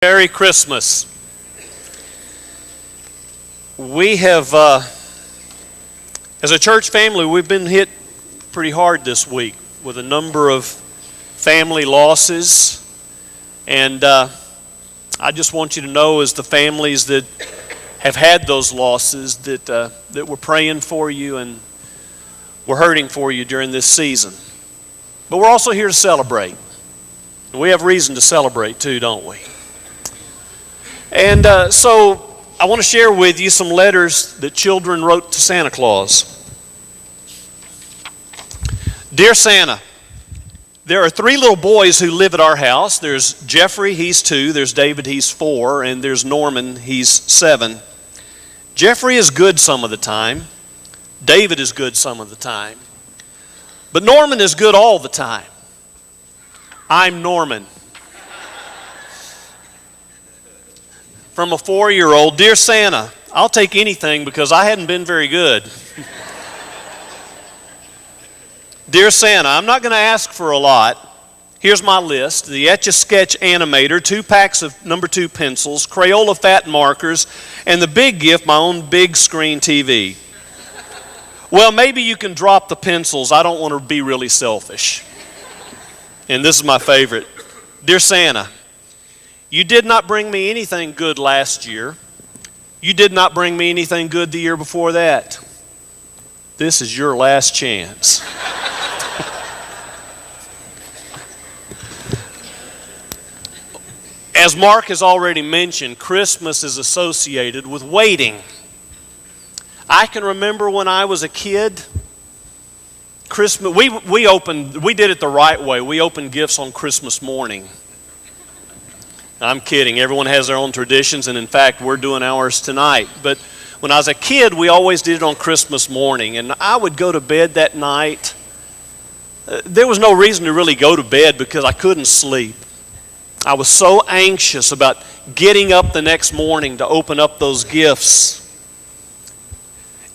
Merry Christmas. We have, as a church family, we've been hit pretty hard this week with a number of family losses. And I just want you to know, as the families that have had those losses, that we're praying for you and we're hurting for you during this season. But we're also here to celebrate. And we have reason to celebrate too, don't we? And so I want to share with you some letters that children wrote to Santa Claus. Dear Santa, there are 3 little boys who live at our house. There's Jeffrey, he's 2. There's David, he's 4. And there's Norman, he's 7. Jeffrey is good some of the time. David is good some of the time. But Norman is good all the time. I'm Norman. From a 4-year-old, Dear Santa, I'll take anything because I hadn't been very good. Dear Santa, I'm not going to ask for a lot. Here's my list. The Etch-a-Sketch Animator, 2 packs of number 2 pencils, Crayola fat markers, and the big gift, my own big screen TV. Well, maybe you can drop the pencils. I don't want to be really selfish. And this is my favorite. Dear Santa, you did not bring me anything good last year. You did not bring me anything good the year before that. This is your last chance. As Mark has already mentioned, Christmas is associated with waiting. I can remember when I was a kid, Christmas, we did it the right way. We opened gifts on Christmas morning. I'm kidding. Everyone has their own traditions, and in fact, we're doing ours tonight. But when I was a kid, we always did it on Christmas morning, and I would go to bed that night. There was no reason to really go to bed because I couldn't sleep. I was so anxious about getting up the next morning to open up those gifts.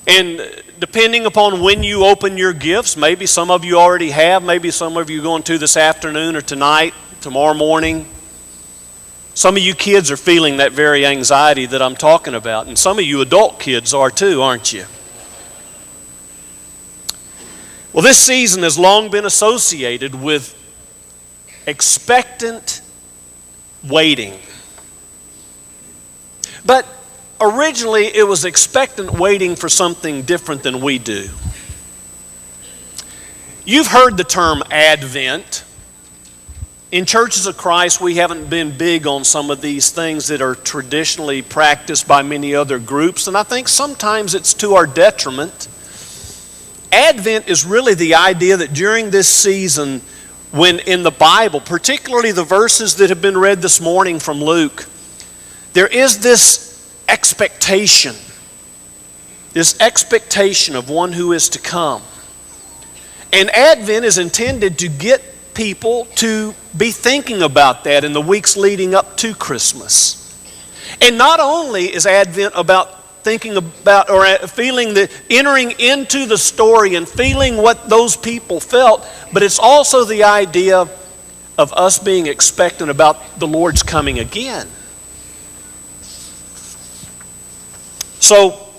And depending upon when you open your gifts, maybe some of you already have, maybe some of you are going to this afternoon or tonight, tomorrow morning. Some of you kids are feeling that very anxiety that I'm talking about, and some of you adult kids are too, aren't you? Well, this season has long been associated with expectant waiting. But originally, it was expectant waiting for something different than we do. You've heard the term Advent. In Churches of Christ, we haven't been big on some of these things that are traditionally practiced by many other groups, and I think sometimes it's to our detriment. Advent is really the idea that during this season, when in the Bible, particularly the verses that have been read this morning from Luke, there is this expectation of one who is to come. And Advent is intended to get people to be thinking about that in the weeks leading up to Christmas. And not only is Advent about thinking about or feeling the entering into the story and feeling what those people felt, but it's also the idea of us being expectant about the Lord's coming again. So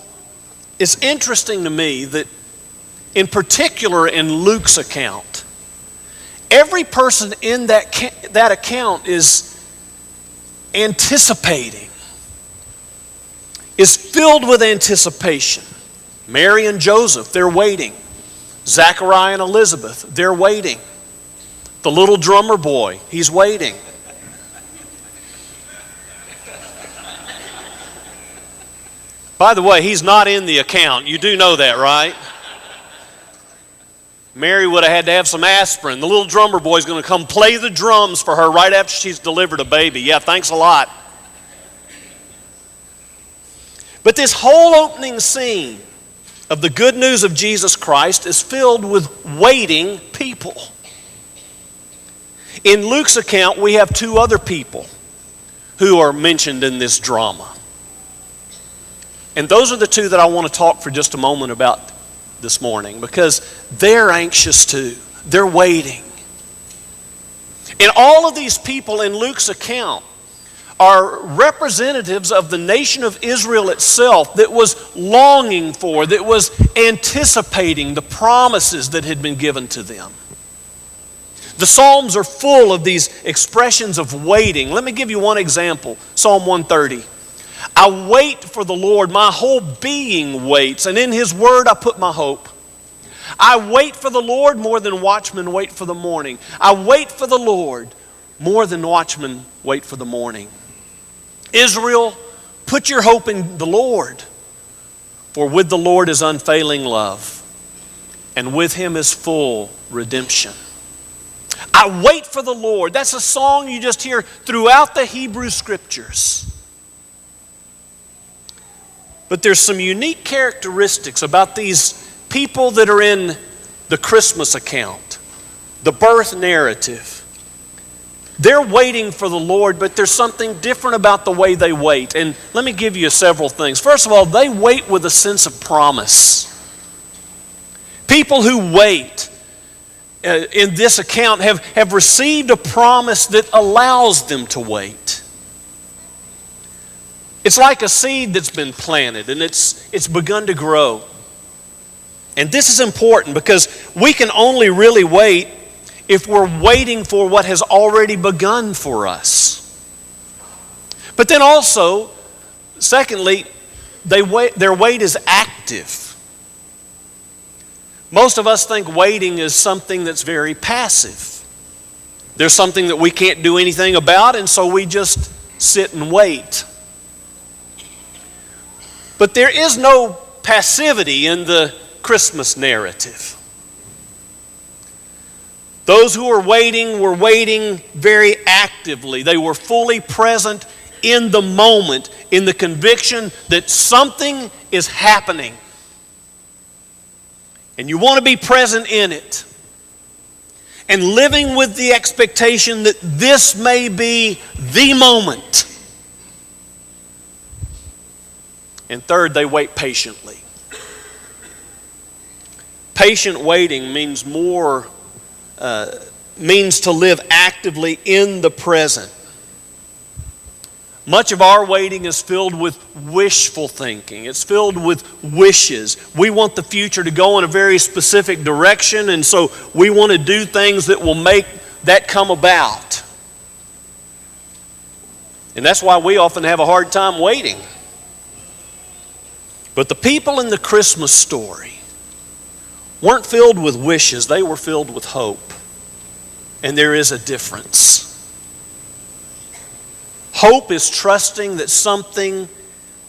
it's interesting to me that in particular in Luke's account, every person in that account is anticipating, is filled with anticipation. Mary and Joseph, they're waiting. Zachariah and Elizabeth, they're waiting. The little drummer boy, he's waiting. By the way, he's not in the account. You do know that, right? Mary would have had to have some aspirin. The little drummer boy's going to come play the drums for her right after she's delivered a baby. Yeah, thanks a lot. But this whole opening scene of the good news of Jesus Christ is filled with waiting people. In Luke's account, we have 2 other people who are mentioned in this drama. And those are the 2 that I want to talk for just a moment about this morning, because they're anxious too. They're waiting. And all of these people in Luke's account are representatives of the nation of Israel itself that was longing for, that was anticipating the promises that had been given to them. The Psalms are full of these expressions of waiting. Let me give you one example. Psalm 130. I wait for the Lord, my whole being waits, and in His word I put my hope. I wait for the Lord more than watchmen wait for the morning. I wait for the Lord more than watchmen wait for the morning. Israel, put your hope in the Lord, for with the Lord is unfailing love, and with Him is full redemption. I wait for the Lord. That's a song you just hear throughout the Hebrew Scriptures. But there's some unique characteristics about these people that are in the Christmas account, the birth narrative. They're waiting for the Lord, but there's something different about the way they wait. And let me give you several things. First of all, they wait with a sense of promise. People who wait in this account have received a promise that allows them to wait. It's like a seed that's been planted and it's begun to grow. And this is important because we can only really wait if we're waiting for what has already begun for us. But then also, secondly, their wait is active. Most of us think waiting is something that's very passive. There's something that we can't do anything about, and so we just sit and wait. But there is no passivity in the Christmas narrative. Those who were waiting very actively. They were fully present in the moment, in the conviction that something is happening. And you want to be present in it. And living with the expectation that this may be the moment. And third, they wait patiently. Patient waiting means to live actively in the present. Much of our waiting is filled with wishful thinking. It's filled with wishes. We want the future to go in a very specific direction, and so we want to do things that will make that come about. And that's why we often have a hard time waiting. But the people in the Christmas story weren't filled with wishes, they were filled with hope. And there is a difference. Hope is trusting that something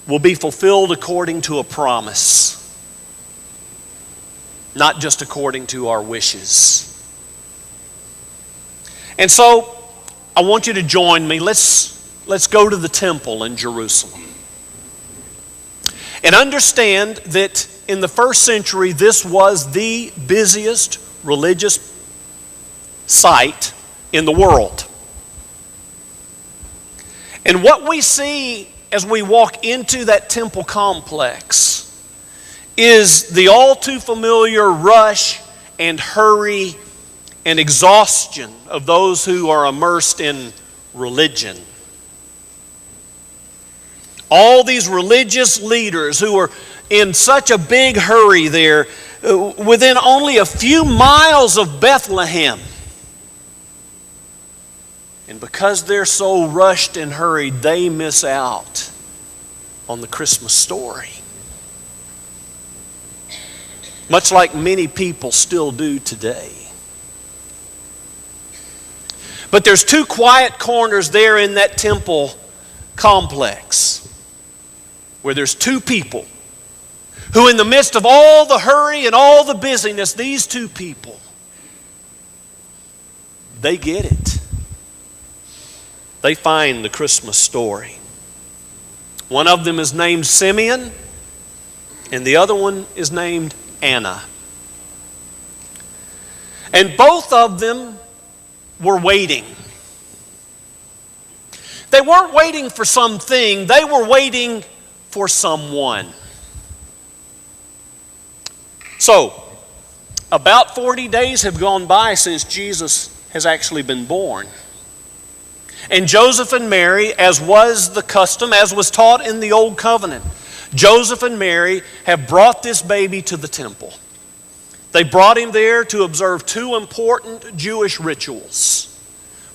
will be fulfilled according to a promise, not just according to our wishes. And so, I want you to join me. Let's go to the temple in Jerusalem. And understand that in the first century, this was the busiest religious site in the world. And what we see as we walk into that temple complex is the all too familiar rush and hurry and exhaustion of those who are immersed in religion. All these religious leaders who are in such a big hurry there, within only a few miles of Bethlehem. And because they're so rushed and hurried, they miss out on the Christmas story. Much like many people still do today. But there's two quiet corners there in that temple complex where there's two people who, in the midst of all the hurry and all the busyness, these two people, they get it. They find the Christmas story. One of them is named Simeon, and the other one is named Anna. And both of them were waiting. They weren't waiting for something, they were waiting for someone. So, about 40 days have gone by since Jesus has actually been born. And Joseph and Mary, as was the custom, as was taught in the Old Covenant, Joseph and Mary have brought this baby to the temple. They brought him there to observe two important Jewish rituals.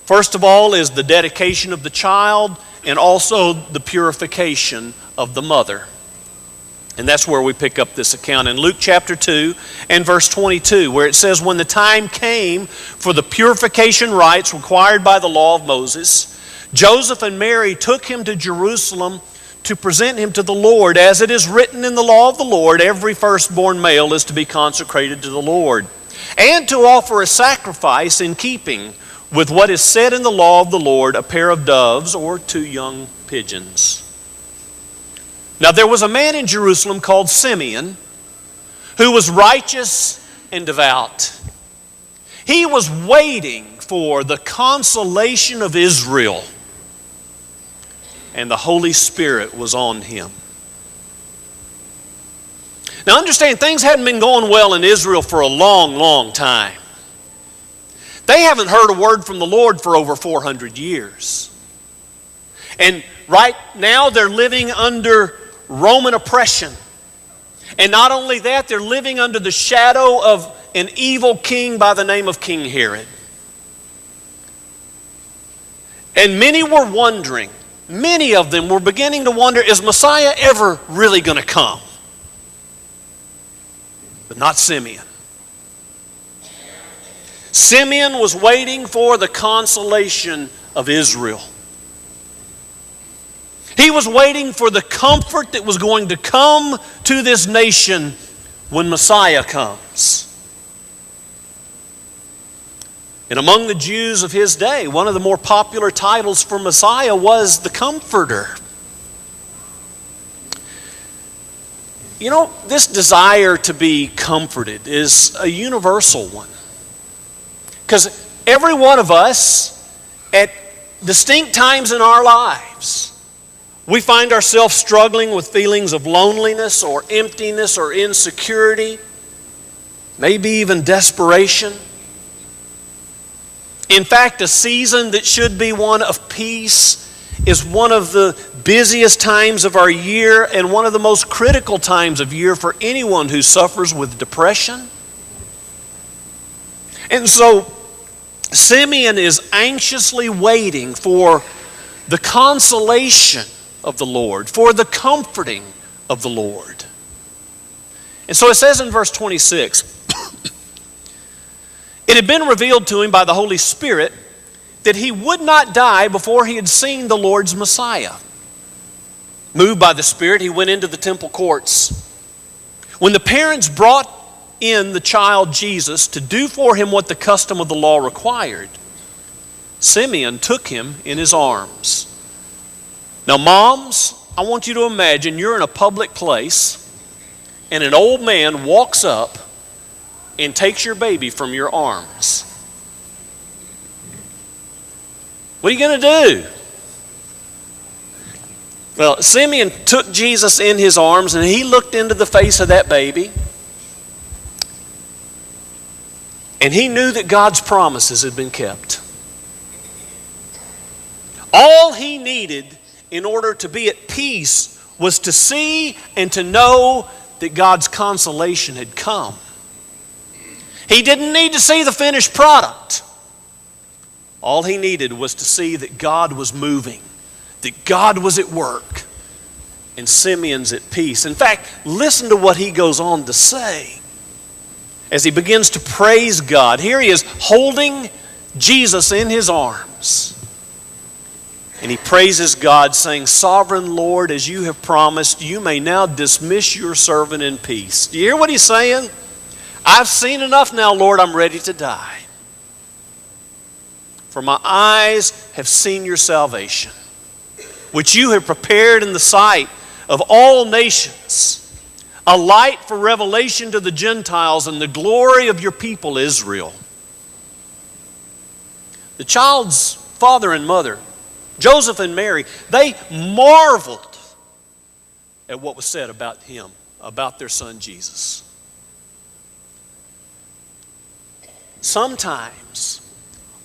First of all is the dedication of the child and also the purification of the mother. And that's where we pick up this account in Luke chapter 2 and verse 22, where it says, "When the time came for the purification rites required by the law of Moses, Joseph and Mary took him to Jerusalem to present him to the Lord. As it is written in the law of the Lord, every firstborn male is to be consecrated to the Lord, and to offer a sacrifice in keeping with what is said in the law of the Lord, a pair of doves or two young pigeons." Now there was a man in Jerusalem called Simeon, who was righteous and devout. He was waiting for the consolation of Israel, and the Holy Spirit was on him. Now understand, things hadn't been going well in Israel for a long, long time. They haven't heard a word from the Lord for over 400 years. And right now they're living under Roman oppression. And not only that, they're living under the shadow of an evil king by the name of King Herod. And many were wondering, many of them were beginning to wonder, is Messiah ever really going to come? But not Simeon. Simeon was waiting for the consolation of Israel. He was waiting for the comfort that was going to come to this nation when Messiah comes. And among the Jews of his day, one of the more popular titles for Messiah was the Comforter. You know, this desire to be comforted is a universal one. Because every one of us, at distinct times in our lives, we find ourselves struggling with feelings of loneliness or emptiness or insecurity, maybe even desperation. In fact, a season that should be one of peace is one of the busiest times of our year and one of the most critical times of year for anyone who suffers with depression. And so Simeon is anxiously waiting for the consolation of the Lord, for the comforting of the Lord. And so it says in verse 26, it had been revealed to him by the Holy Spirit that he would not die before he had seen the Lord's Messiah. Moved by the Spirit, he went into the temple courts. When the parents brought in the child Jesus to do for him what the custom of the law required, Simeon took him in his arms. Now, moms, I want you to imagine you're in a public place and an old man walks up and takes your baby from your arms. What are you going to do? Well, Simeon took Jesus in his arms and he looked into the face of that baby. And he knew that God's promises had been kept. All he needed in order to be at peace was to see and to know that God's consolation had come. He didn't need to see the finished product. All he needed was to see that God was moving, that God was at work, and Simeon's at peace. In fact, listen to what he goes on to say as he begins to praise God. Here he is holding Jesus in his arms. And he praises God, saying, "Sovereign Lord, as you have promised, you may now dismiss your servant in peace." Do you hear what he's saying? I've seen enough now, Lord, I'm ready to die. For my eyes have seen your salvation, which you have prepared in the sight of all nations, a light for revelation to the Gentiles and the glory of your people Israel. The child's father and mother, Joseph and Mary, they marveled at what was said about him, about their son Jesus. Sometimes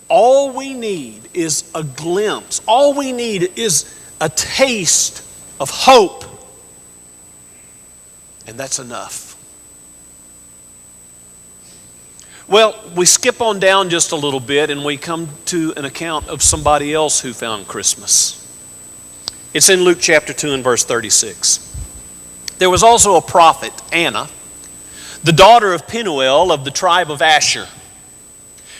All we need is a glimpse. All we need is a taste of hope. And that's enough. Well, we skip on down just a little bit and we come to an account of somebody else who found Christmas. It's in Luke chapter 2 and verse 36. There was also a prophet, Anna, the daughter of Penuel of the tribe of Asher.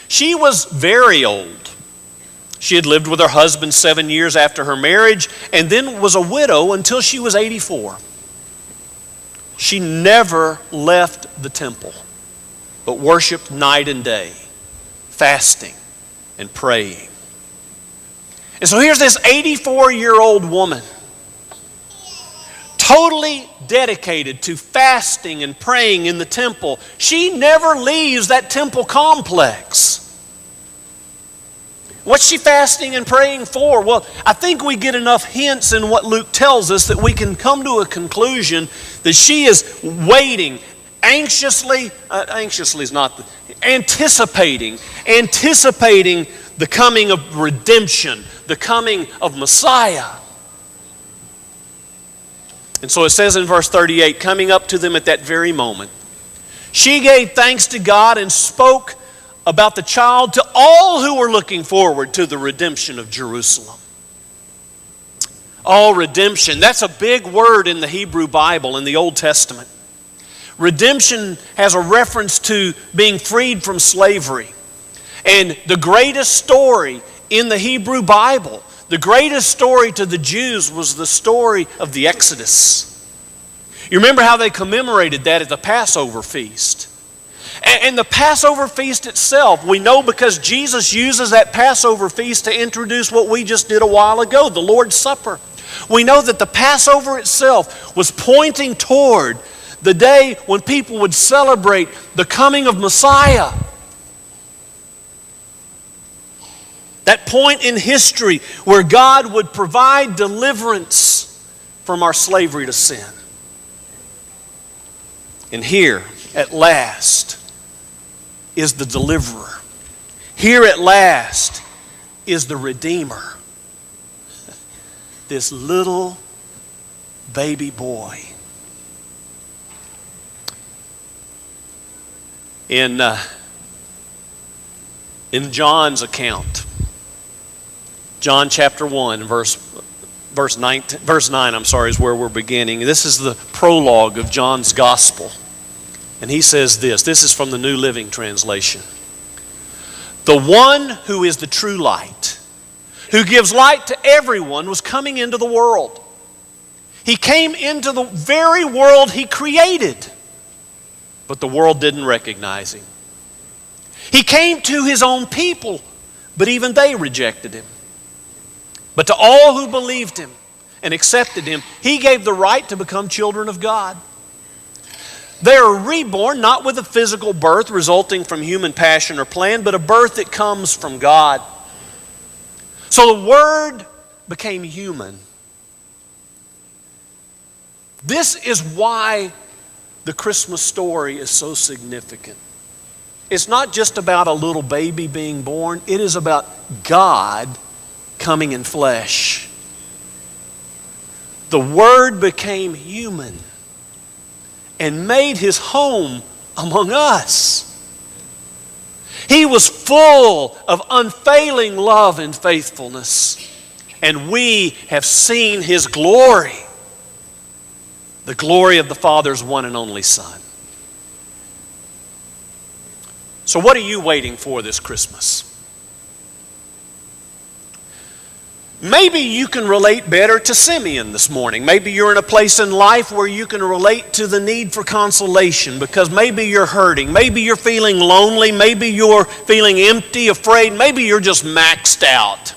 She was very old. She had lived with her husband 7 years after her marriage and then was a widow until she was 84. She never left the temple, but worshiped night and day, fasting and praying. And so here's this 84-year-old woman, totally dedicated to fasting and praying in the temple. She never leaves that temple complex. What's she fasting and praying for? Well, I think we get enough hints in what Luke tells us that we can come to a conclusion that she is waiting, anticipating the coming of redemption, the coming of Messiah. And so it says in verse 38, coming up to them at that very moment, she gave thanks to God and spoke about the child to all who were looking forward to the redemption of Jerusalem. Oh, redemption. That's a big word in the Hebrew Bible in the Old Testament. Redemption has a reference to being freed from slavery. And the greatest story in the Hebrew Bible, the greatest story to the Jews was the story of the Exodus. You remember how they commemorated that at the Passover feast. And the Passover feast itself, we know because Jesus uses that Passover feast to introduce what we just did a while ago, the Lord's Supper. We know that the Passover itself was pointing toward the day when people would celebrate the coming of Messiah. That point in history where God would provide deliverance from our slavery to sin. And here, at last, is the deliverer. Here at last is the Redeemer. This little baby boy. In John's account, John chapter 1, verse 9, is where we're beginning. This is the prologue of John's gospel. And he says this is from the New Living Translation. The one who is the true light, who gives light to everyone, was coming into the world. He came into the very world he created, but the world didn't recognize him. He came to his own people, but even they rejected him. But to all who believed him and accepted him, he gave the right to become children of God. They are reborn not with a physical birth resulting from human passion or plan, but a birth that comes from God. So the Word became human. This is why the Christmas story is so significant. It's not just about a little baby being born. It is about God coming in flesh. The Word became human and made his home among us. He was full of unfailing love and faithfulness, and we have seen his glory, the glory of the Father's one and only Son. So what are you waiting for this Christmas? Maybe you can relate better to Simeon this morning. Maybe you're in a place in life where you can relate to the need for consolation because maybe you're hurting. Maybe you're feeling lonely. Maybe you're feeling empty, afraid. Maybe you're just maxed out.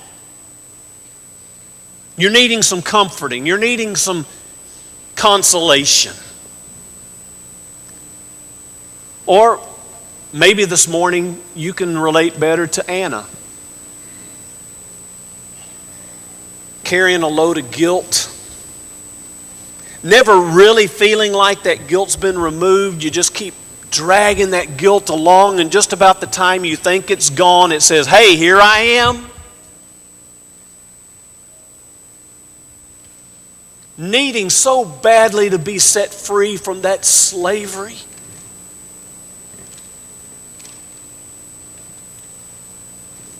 You're needing some comforting. You're needing some consolation. Or maybe this morning you can relate better to Anna. Carrying a load of guilt, never really feeling like that guilt's been removed. You just keep dragging that guilt along, and just about the time you think it's gone, it says, hey, here I am. Needing so badly to be set free from that slavery.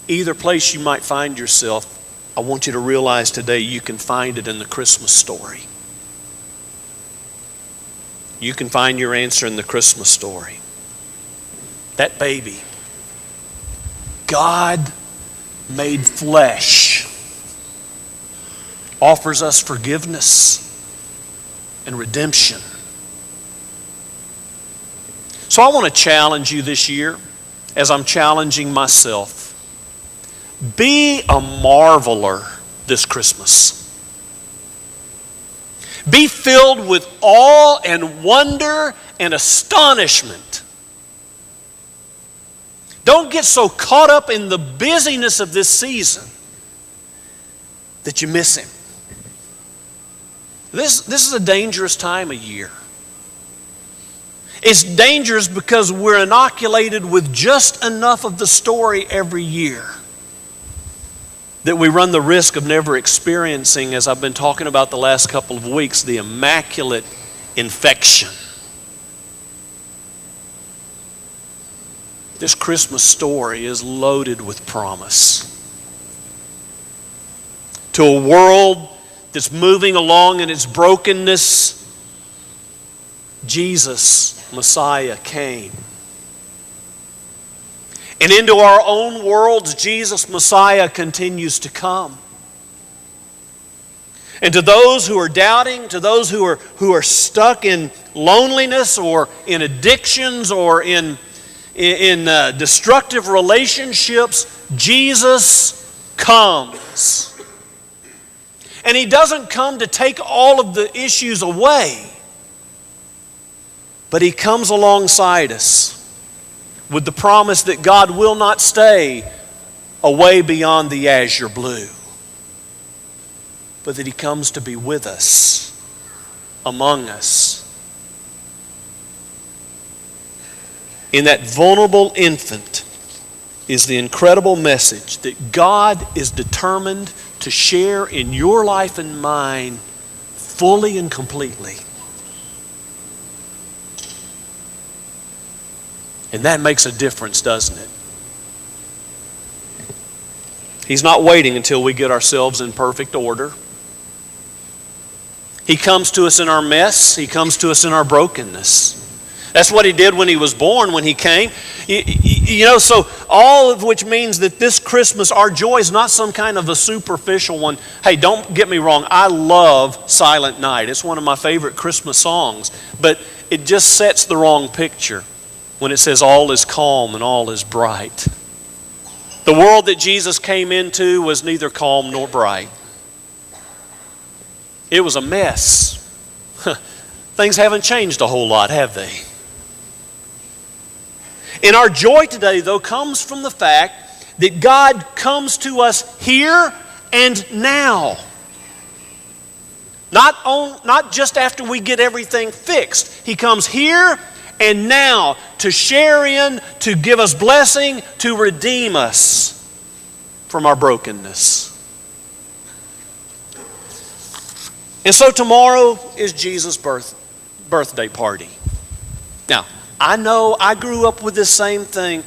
Either place you might find yourself, I want you to realize today you can find it in the Christmas story. You can find your answer in the Christmas story. That baby, God made flesh, offers us forgiveness and redemption. So I want to challenge you this year, as I'm challenging myself. Be a marveler this Christmas. Be filled with awe and wonder and astonishment. Don't get so caught up in the busyness of this season that you miss Him. This is a dangerous time of year. It's dangerous because we're inoculated with just enough of the story every year that we run the risk of never experiencing, as I've been talking about the last couple of weeks, the immaculate infection. This Christmas story is loaded with promise. To a world that's moving along in its brokenness, Jesus, Messiah, came. And into our own worlds, Jesus, Messiah, continues to come. And to those who are doubting, to those who are stuck in loneliness or in addictions or in destructive relationships, Jesus comes. And He doesn't come to take all of the issues away, but He comes alongside us with the promise that God will not stay away beyond the azure blue, but that He comes to be with us, among us. In that vulnerable infant is the incredible message that God is determined to share in your life and mine fully and completely. And that makes a difference, doesn't it? He's not waiting until we get ourselves in perfect order. He comes to us in our mess. He comes to us in our brokenness. That's what He did when He was born, when He came. So all of which means that this Christmas, our joy is not some kind of a superficial one. Hey, don't get me wrong. I love Silent Night. It's one of my favorite Christmas songs. But it just sets the wrong picture when it says all is calm and all is bright. The world that Jesus came into was neither calm nor bright. It was a mess. Things haven't changed a whole lot, have they? And our joy today, though, comes from the fact that God comes to us here and now. Not just after we get everything fixed. He comes here and now to share in, to give us blessing, to redeem us from our brokenness. And so tomorrow is Jesus' birthday party. Now, I know I grew up with this same thing.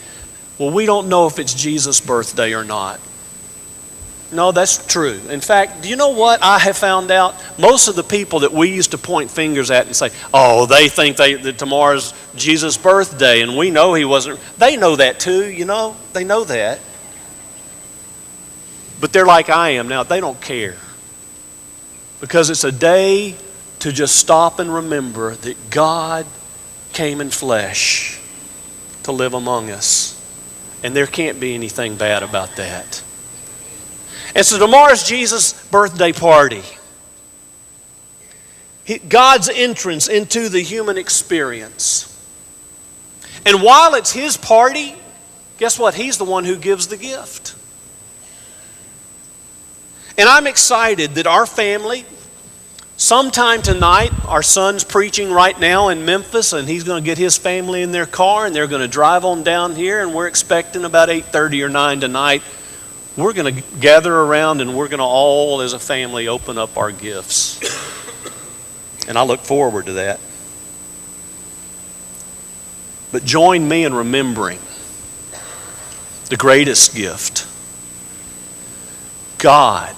Well, we don't know if it's Jesus' birthday or not. No, that's true. In fact, do you know what I have found out? Most of the people that we used to point fingers at and say, oh, they think that tomorrow's Jesus' birthday and we know He wasn't. They know that too, They know that. But they're like I am now. They don't care. Because it's a day to just stop and remember that God came in flesh to live among us. And there can't be anything bad about that. And so tomorrow's Jesus' birthday party. God's entrance into the human experience. And while it's His party, guess what? He's the one who gives the gift. And I'm excited that our family Sometime tonight, our son's preaching right now in Memphis, and he's going to get his family in their car, and they're going to drive on down here, and we're expecting about 8:30 or 9 tonight. We're going to gather around, and we're going to all, as a family, open up our gifts. And I look forward to that. But join me in remembering the greatest gift. God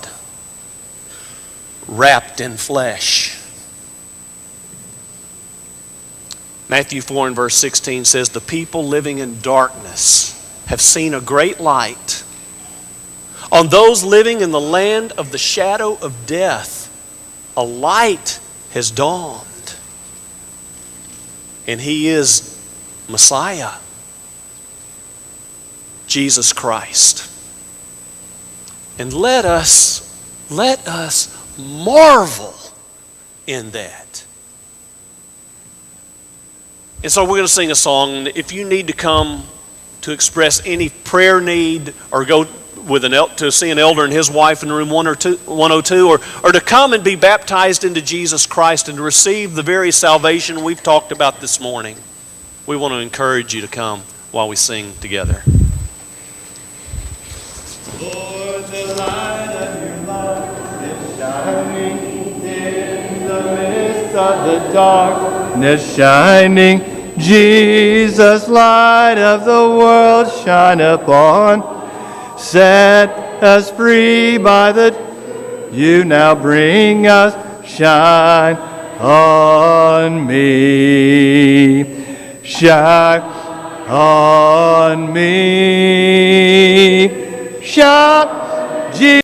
wrapped in flesh. Matthew 4 and verse 16 says, the people living in darkness have seen a great light. On those living in the land of the shadow of death, a light has dawned. And He is Messiah, Jesus Christ. And let us marvel in that. And so we're going to sing a song. If you need to come to express any prayer need or go with to see an elder and his wife in room 102 or to come and be baptized into Jesus Christ and to receive the very salvation we've talked about this morning, we want to encourage you to come while we sing together. Lord, the light of your love is shining in the midst of the darkness shining. Jesus, light of the world, shine upon. Set us free by you now bring us. Shine on me. Shine on me. Shine.